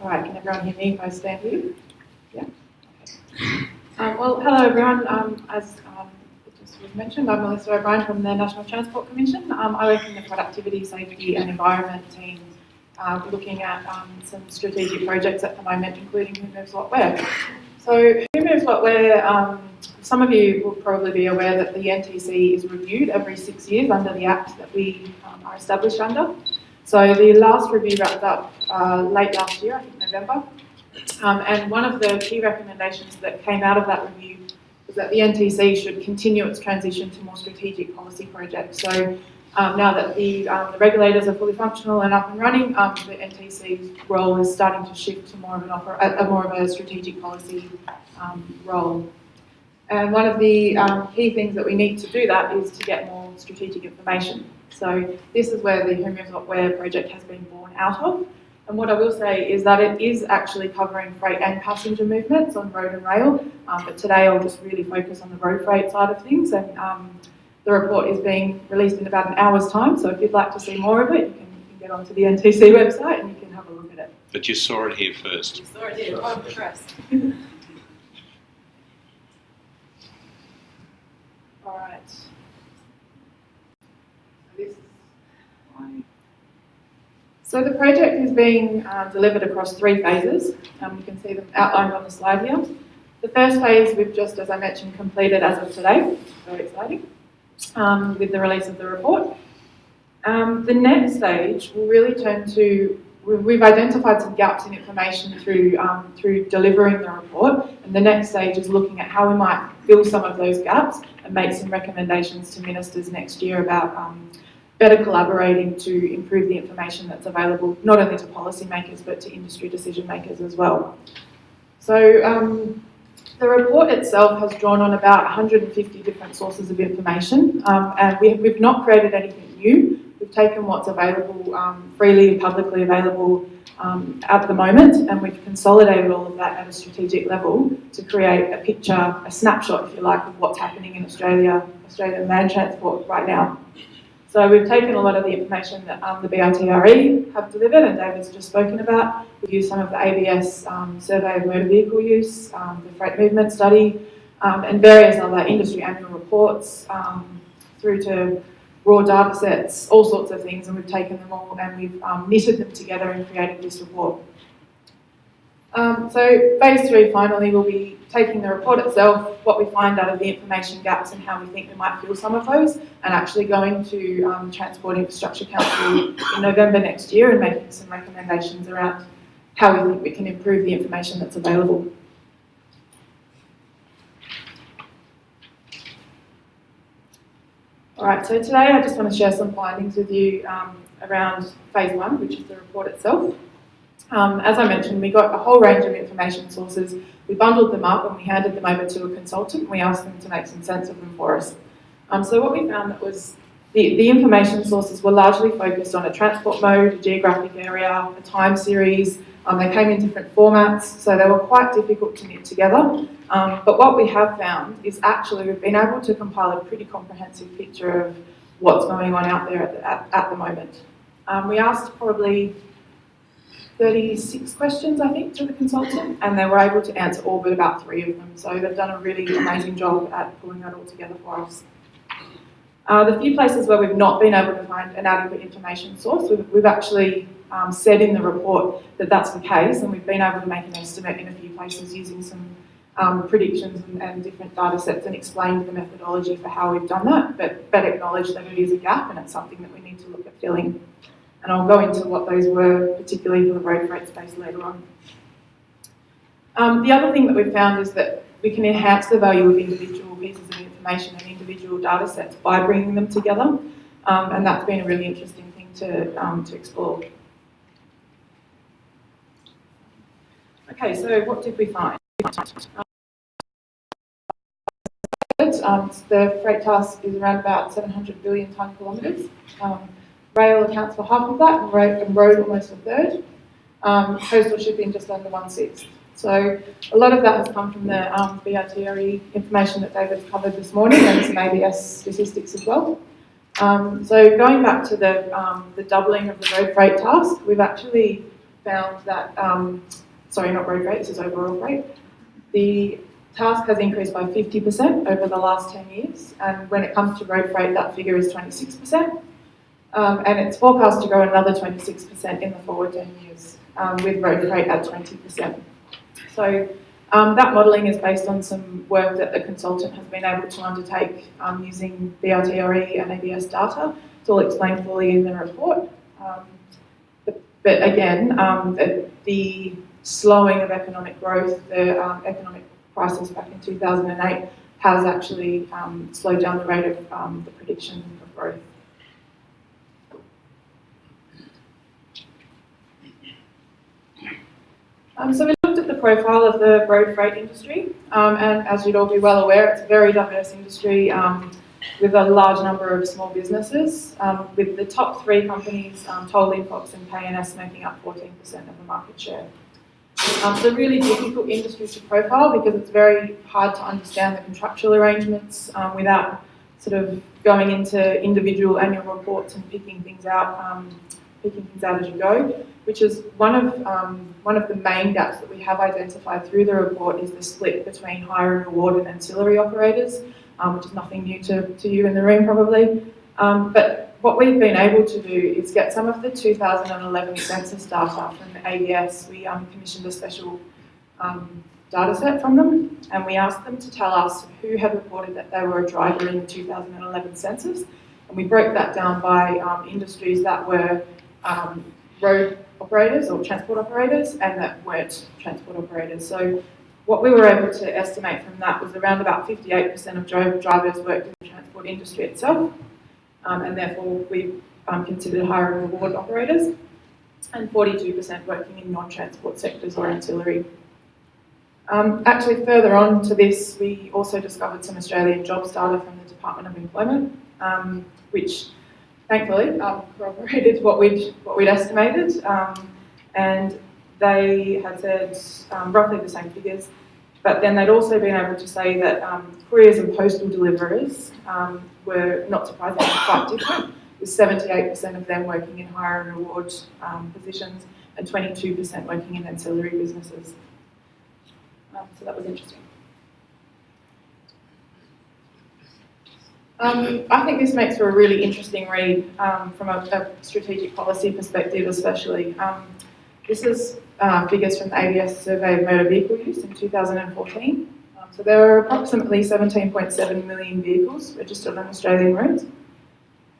All right, can everyone hear me if I stand here? Yeah? Okay. Well, hello everyone. As it just was mentioned, I'm Melissa O'Brien from the National Transport Commission. I work in the Productivity, Safety and Environment team, looking at some strategic projects at the moment, including Who Moves What Where. So Who Moves What Where, some of you will probably be aware that the NTC is reviewed every 6 years under the Act that we are established under. So the last review wrapped up late last year, I think November, and one of the key recommendations that came out of that review was that the NTC should continue its transition to more strategic policy projects. So now that the regulators are fully functional and up and running, the NTC's role is starting to shift to more of a strategic policy role. And one of the key things that we need to do that is to get more strategic information. So this is where the Who Moves What Where project has been born out of. And what I will say is that it is actually covering freight and passenger movements on road and rail, but today I'll just really focus on the road freight side of things. And the report is being released in about an hour's time, so if you'd like to see more of it, you can get onto the NTC website and you can have a look at it. But you saw it here first. You saw it here, I'm impressed. All right. So the project is being delivered across 3 phases. You can see them outlined on the slide here. The first phase we've just, as I mentioned, completed as of today. Very exciting. With the release of the report. The next stage will really turn to, we've identified some gaps in information through delivering the report, and the next stage is looking at how we might fill some of those gaps and make some recommendations to ministers next year about better collaborating to improve the information that's available, not only to policymakers but to industry decision makers as well. So the report itself has drawn on about 150 different sources of information, and we've not created anything new. We've taken what's available, freely and publicly available at the moment, and we've consolidated all of that at a strategic level to create a picture, a snapshot, if you like, of what's happening in Australian land transport right now. So we've taken a lot of the information that the BRTRE have delivered and David's just spoken about. We've used some of the ABS survey of motor vehicle use, the freight movement study, and various other industry annual reports through to raw data sets, all sorts of things, and we've taken them all and we've knitted them together and created this report. So phase 3 finally will be taking the report itself, what we find out of the information gaps and how we think we might fill some of those, and actually going to Transport Infrastructure Council in November next year and making some recommendations around how we think we can improve the information that's available. Alright, so today I just want to share some findings with you around phase 1, which is the report itself. As I mentioned, we got a whole range of information sources. We bundled them up and we handed them over to a consultant. We asked them to make some sense of them for us. So what we found that was the information sources were largely focused on a transport mode, a geographic area, a time series. They came in different formats, so they were quite difficult to knit together. But what we have found is actually we've been able to compile a pretty comprehensive picture of what's going on out there at the moment. We asked probably 36 questions, I think, to the consultant, and they were able to answer all but about 3 of them. So they've done a really amazing job at pulling that all together for us. The few places where we've not been able to find an adequate information source, we've actually said in the report that that's the case, and we've been able to make an estimate in a few places using some predictions and different data sets and explained the methodology for how we've done that, but acknowledge that it is a gap and it's something that we need to look at filling. And I'll go into what those were, particularly for the road freight space later on. The other thing that we've found is that we can enhance the value of individual pieces of information and individual data sets by bringing them together, and that's been a really interesting thing to explore. Okay, so what did we find? The freight task is around about 700 billion tonne kilometres. Rail accounts for half of that, and road almost a third. Coastal shipping just under 1/6. So a lot of that has come from the BRTRE information that David covered this morning and some ABS statistics as well. So going back to the doubling of the road freight task, we've actually found that, sorry, not road freight, this is overall freight. The task has increased by 50% over the last 10 years, and when it comes to road freight, that figure is 26%. And it's forecast to grow another 26% in the forward 10 years, with road freight at 20%. So that modelling is based on some work that the consultant has been able to undertake using BRTRE and ABS data. It's all explained fully in the report. But again, the slowing of economic growth, the economic crisis back in 2008 has actually slowed down the rate of the prediction of growth. So we looked at the profile of the road freight industry, and as you'd all be well aware, it's a very diverse industry with a large number of small businesses, with the top three companies, Toll, Fox and K&S, making up 14% of the market share. It's a really difficult industry to profile because it's very hard to understand the contractual arrangements without sort of going into individual annual reports and picking things out as you go, which is one of the main gaps that we have identified through the report is the split between hire and reward and ancillary operators, which is nothing new to you in the room probably. But what we've been able to do is get some of the 2011 census data from the ABS. We commissioned a special data set from them, and we asked them to tell us who had reported that they were a driver in the 2011 census. And we broke that down by industries that were road operators or transport operators and that weren't transport operators. So what we were able to estimate from that was around about 58% of drivers worked in the transport industry itself, and therefore we considered hire and reward operators, and 42% working in non-transport sectors or ancillary. Actually, further on to this, we also discovered some Australian jobs data from the Department of Employment, which thankfully corroborated what we'd estimated, and they had said roughly the same figures, but then they'd also been able to say that couriers and postal deliverers were not surprisingly quite different, with 78% of them working in hire and reward positions and 22% working in ancillary businesses. So that was interesting. I think this makes for a really interesting read from a strategic policy perspective especially. This is figures from the ABS survey of motor vehicle use in 2014. So there were approximately 17.7 million vehicles registered on Australian roads.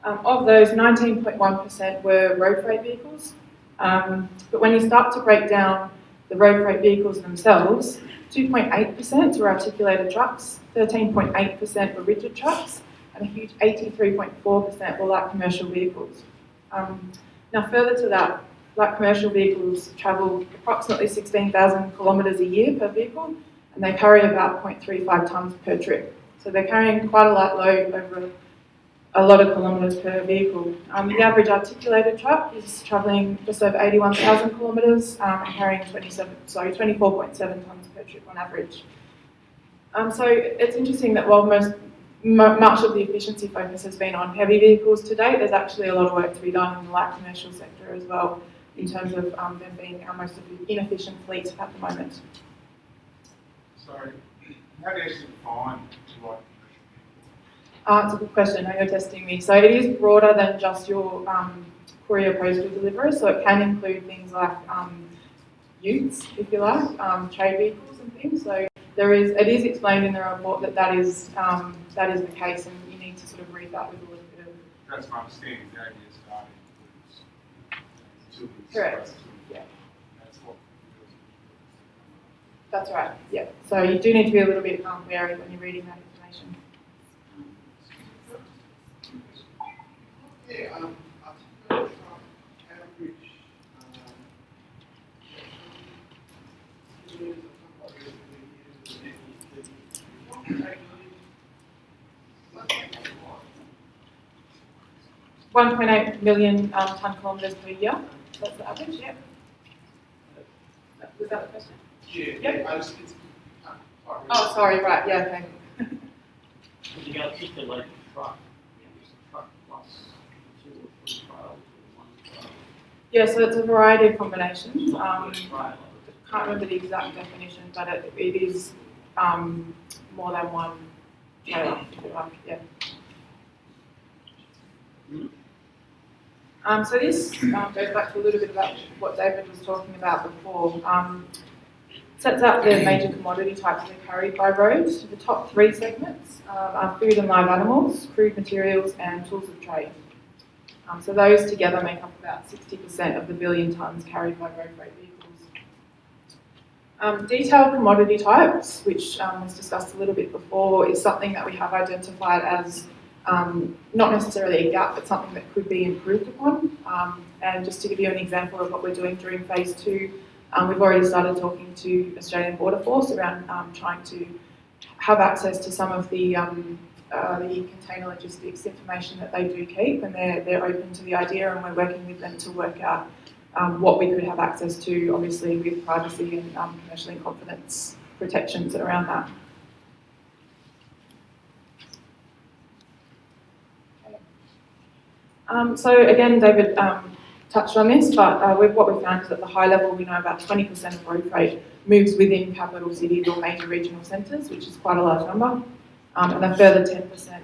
Of those, 19.1% were road freight vehicles. But when you start to break down the road freight vehicles themselves, 2.8% were articulated trucks, 13.8% were rigid trucks, and a huge 83.4% were light commercial vehicles. Now further to that, light commercial vehicles travel approximately 16,000 kilometres a year per vehicle, and they carry about 0.35 tonnes per trip. So they're carrying quite a light load over a lot of kilometres per vehicle. The average articulated truck is travelling just over 81,000 kilometres and carrying 24.7 tonnes per trip on average. So it's interesting that while much of the efficiency focus has been on heavy vehicles to date, there's actually a lot of work to be done in the light commercial sector as well, in terms of them being our most inefficient fleet at the moment. Sorry, how do you define light? It's a good question. Now you're testing me. So it is broader than just your courier postal delivery. So it can include things like utes, if you like, trade vehicles and things. So it is explained in the report that is the case, and you need to sort of read that with a little bit of. That's my understanding. The ABS data includes. Correct. Yeah. That's what. That's right. Yeah. So you do need to be a little bit wary when you're reading that information. Yeah, average $1.8 million tonne kilometres per year. That's the average, yeah. Was that the question? Yeah. Yep. Oh, sorry, right, yeah, okay. But you got to keep the like truck, truck plus 2 or 3 trials or 1 trial. Yeah, so it's a variety of combinations. Right. Can't remember the exact definition, but it is more than one trailer, if you like, yeah. So this goes back to a little bit about what David was talking about before. Sets out the major commodity types that are carried by road. The top three segments are food and live animals, crude materials, and tools of trade. So those together make up about 60% of the billion tonnes carried by road freight vehicles. Detailed commodity types, which was discussed a little bit before, is something that we have identified as not necessarily a gap, but something that could be improved upon. And just to give you an example of what we're doing during phase 2, we've already started talking to Australian Border Force around trying to have access to some of the container logistics information that they do keep, and they're open to the idea, and we're working with them to work out what we could have access to, obviously with privacy and commercial and confidence protections around that. So again, David touched on this, but what we've found is at the high level, we know about 20% of road freight moves within capital cities or major regional centres, which is quite a large number, and a further 10%,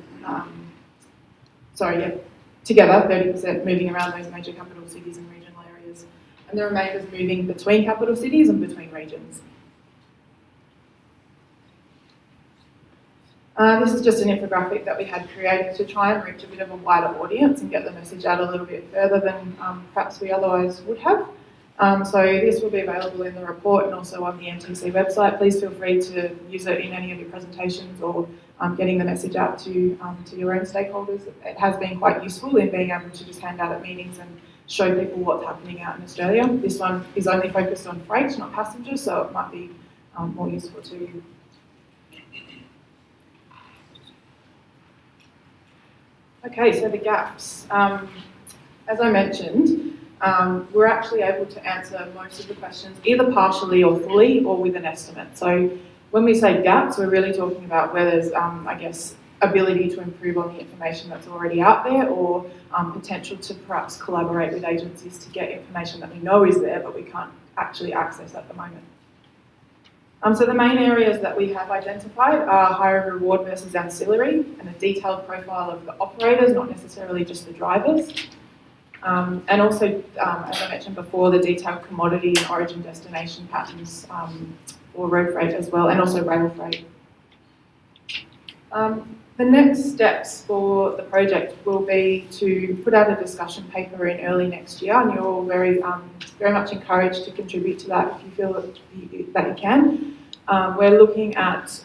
together 30% moving around those major capital cities and regional areas, and the remainder is moving between capital cities and between regions. This is just an infographic that we had created to try and reach a bit of a wider audience and get the message out a little bit further than perhaps we otherwise would have. So this will be available in the report and also on the NTC website. Please feel free to use it in any of your presentations or getting the message out to your own stakeholders. It has been quite useful in being able to just hand out at meetings and show people what's happening out in Australia. This one is only focused on freight, not passengers, so it might be more useful to you. Okay, so the gaps. As I mentioned, we're actually able to answer most of the questions either partially or fully or with an estimate. So when we say gaps, we're really talking about where there's, ability to improve on the information that's already out there, or potential to perhaps collaborate with agencies to get information that we know is there but we can't actually access at the moment. So the main areas that we have identified are higher reward versus ancillary, and a detailed profile of the operators, not necessarily just the drivers. And also, as I mentioned before, the detailed commodity and origin destination patterns for road freight as well, and also rail freight. The next steps for the project will be to put out a discussion paper in early next year, and you're all very much encouraged to contribute to that if you feel that you can. We're looking at,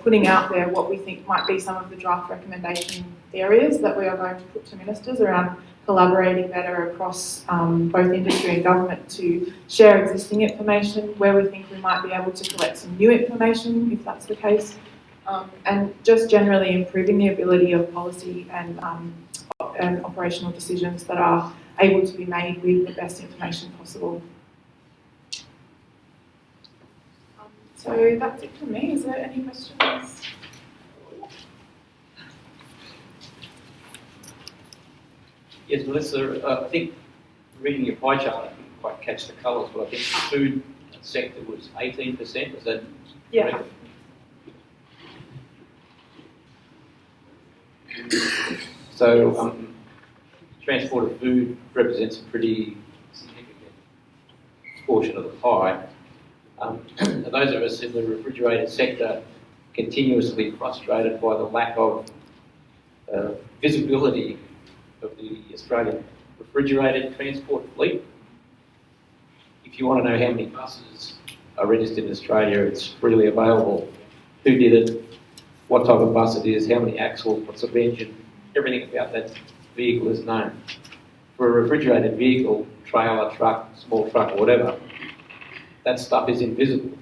putting out there what we think might be some of the draft recommendation areas that we are going to put to ministers around collaborating better across both industry and government to share existing information, where we think we might be able to collect some new information, if that's the case, and just generally improving the ability of policy and operational decisions that are able to be made with the best information possible. So that's it for me. Is there any questions? Yes, Melissa, I think reading your pie chart, I didn't quite catch the colours, but I think the food sector was 18%, is that Yeah. correct? So transport of food represents a pretty significant portion of the pie. Those of us in the refrigerated sector continuously frustrated by the lack of visibility of the Australian refrigerated transport fleet. If you want to know how many buses are registered in Australia, it's freely available. Who did it, what type of bus it is, how many axles, what sort of engine, everything about that vehicle is known. For a refrigerated vehicle, trailer, truck, small truck, or whatever, that stuff is invisible.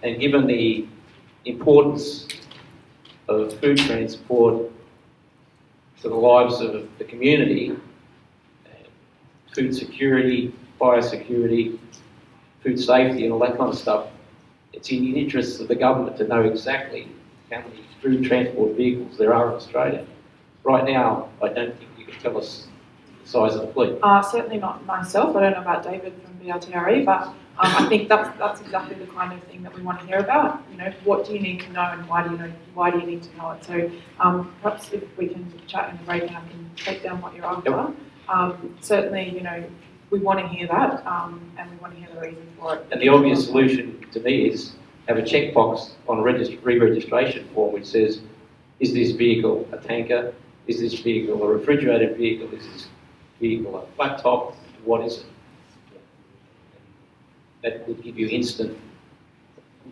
And given the importance of food transport to the lives of the community, food security, biosecurity, food safety and all that kind of stuff, it's in the interests of the government to know exactly how many food transport vehicles there are in Australia. Right now, I don't think you can tell us the size of the fleet? Certainly not myself. I don't know about David from BRTRE, but I think that's exactly the kind of thing that we want to hear about. You know, what do you need to know, and why do you need to know it? So perhaps if we can chat in the break, and I can take down what you're after. Certainly, you know, we want to hear that, and we want to hear the reason for it. And the obvious solution to me is have a checkbox on a re-registration form which says, is this vehicle a tanker? Is this vehicle a refrigerated vehicle? Is this vehicle a flat top? What is it? That would give you instant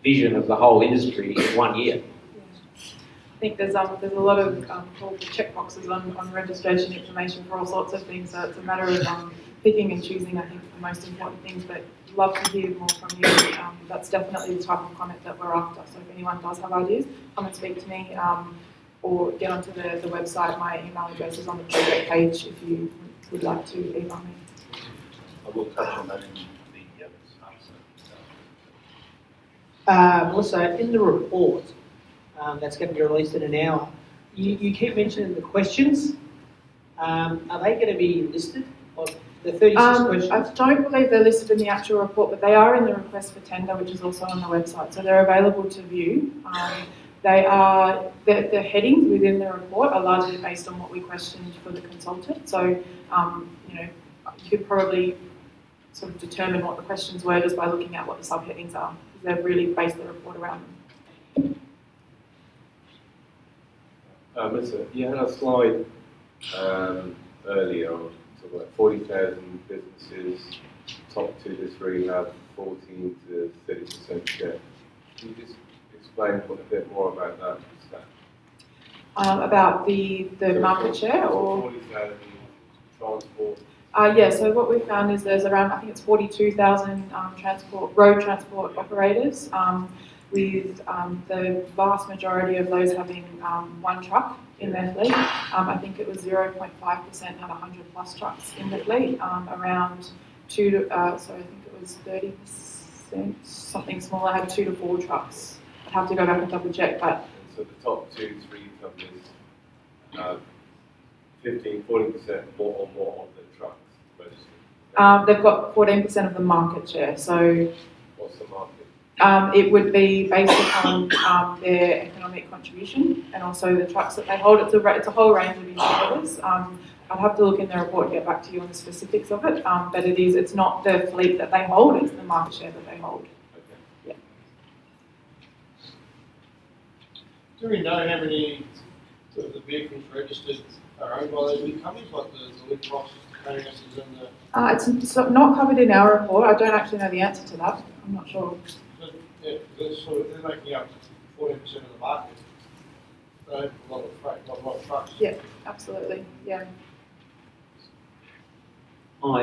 vision of the whole industry in 1 year. I think there's a lot of call for checkboxes on registration information for all sorts of things. So it's a matter of picking and choosing, I think, the most important things. But love to hear more from you. That's definitely the type of comment that we're after. So if anyone does have ideas, come and speak to me, or get onto the website. My email address is on the project page if you would like to email me. I will touch on that in the Also, in the report that's going to be released in an hour, you keep mentioning the questions. Are they going to be listed? Of the 36 questions? I don't believe they're listed in the actual report, but they are in the request for tender, which is also on the website. So they're available to view. The headings within the report are largely based on what we questioned for the consultant. So, you know, you could probably sort of determine what the questions were just by looking at what the subheadings are. They've really based the report around them. Listen, you had a slide earlier on talking about 40,000 businesses, top 2 to 3 have 14 to 30% share. Can you just explain a bit more about that? About the market share, or 40,000 transport. Yeah, so what we found is there's around, I think it's 42,000 road transport operators, with the vast majority of those having one truck in their fleet. I think it was 0.5% had 100 plus trucks in the fleet, around so I think it was 30%, something smaller, had 2 to 4 trucks. I'd have to go back and double check, but... So the top 2, 3 companies have 15-40% more or more of the trucks registered. They've got 14% of the market share, so... What's the market? It would be based upon their economic contribution and also the trucks that they hold. It's a whole range of indicators. I'd have to look in the report and get back to you on the specifics of it, but it's not the fleet that they hold, it's the market share that they hold. Okay. Yeah. Do we know how many of the vehicles registered are owned by those big companies, like the Lip Rocks, Analyst and the... It's not covered in our report. I don't actually know the answer to that. I'm not sure. Yeah, they're making up 40% of the market. So a lot of freight, a lot of trucks. Yeah, absolutely. Yeah. Hi,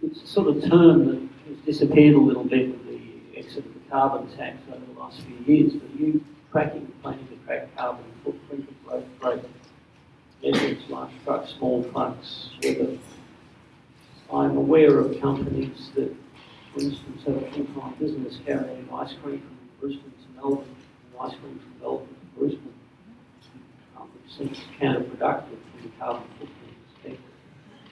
it's a sort of term that has disappeared a little bit with the exit of the carbon tax over the last few years, but are you planning to track carbon footprint of road freight, vehicles, large trucks, small trucks, whether I'm aware of companies that, for instance, have a full-time business carrying ice cream from Brisbane to Melbourne, and ice cream from Melbourne to Brisbane, which seems counterproductive from the carbon footprint perspective.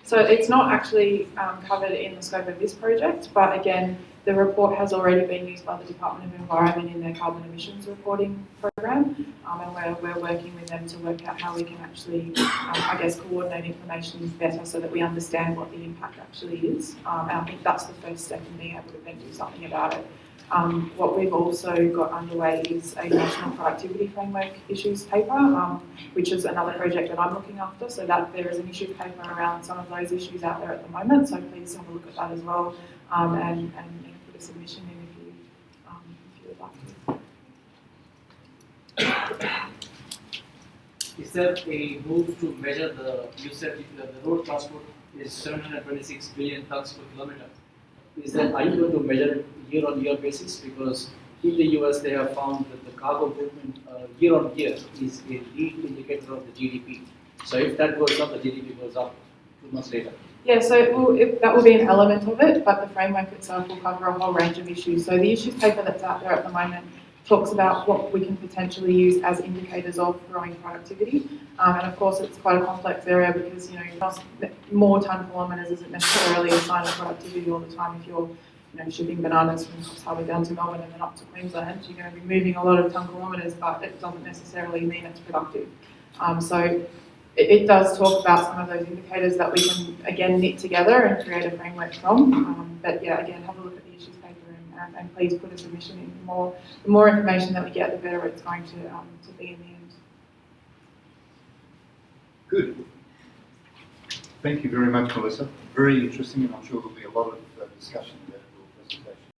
So it's not actually covered in the scope of this project, but again, the report has already been used by the Department of Environment in their carbon emissions reporting program, and we're working with them to work out how we can actually, I guess, coordinate information better so that we understand what the impact actually is. And I think that's the first step in being able to then do something about it. What we've also got underway is a National Productivity Framework Issues paper, which is another project that I'm looking after, so that there is an issues paper around some of those issues out there at the moment, so please have a look at that as well, and put a submission in if you would like to. Is there a move to measure you said the road transport is 726 billion tons per kilometer. Are you going to measure it year-on-year basis? Because in the US they have found that the cargo movement year-on-year is a lead indicator of the GDP. So if that goes up, the GDP goes up 2 months later. Yeah, so that will be an element of it, but the framework itself will cover a whole range of issues. So the issues paper that's out there at the moment talks about what we can potentially use as indicators of growing productivity. And of course, it's quite a complex area because, you know, more tonne kilometres isn't necessarily a sign of productivity all the time. If you're, you know, shipping bananas from Coffs Harbour down to Melbourne and then up to Queensland, you're going to be moving a lot of tonne kilometres, but it doesn't necessarily mean it's productive. So it does talk about some of those indicators that we can, again, knit together and create a framework from. But yeah, again, have a look at the issues paper and please put a submission in. The more information that we get, the better it's going to be in the end. Good. Thank you very much, Melissa. Very interesting, and I'm sure there'll be a lot of discussion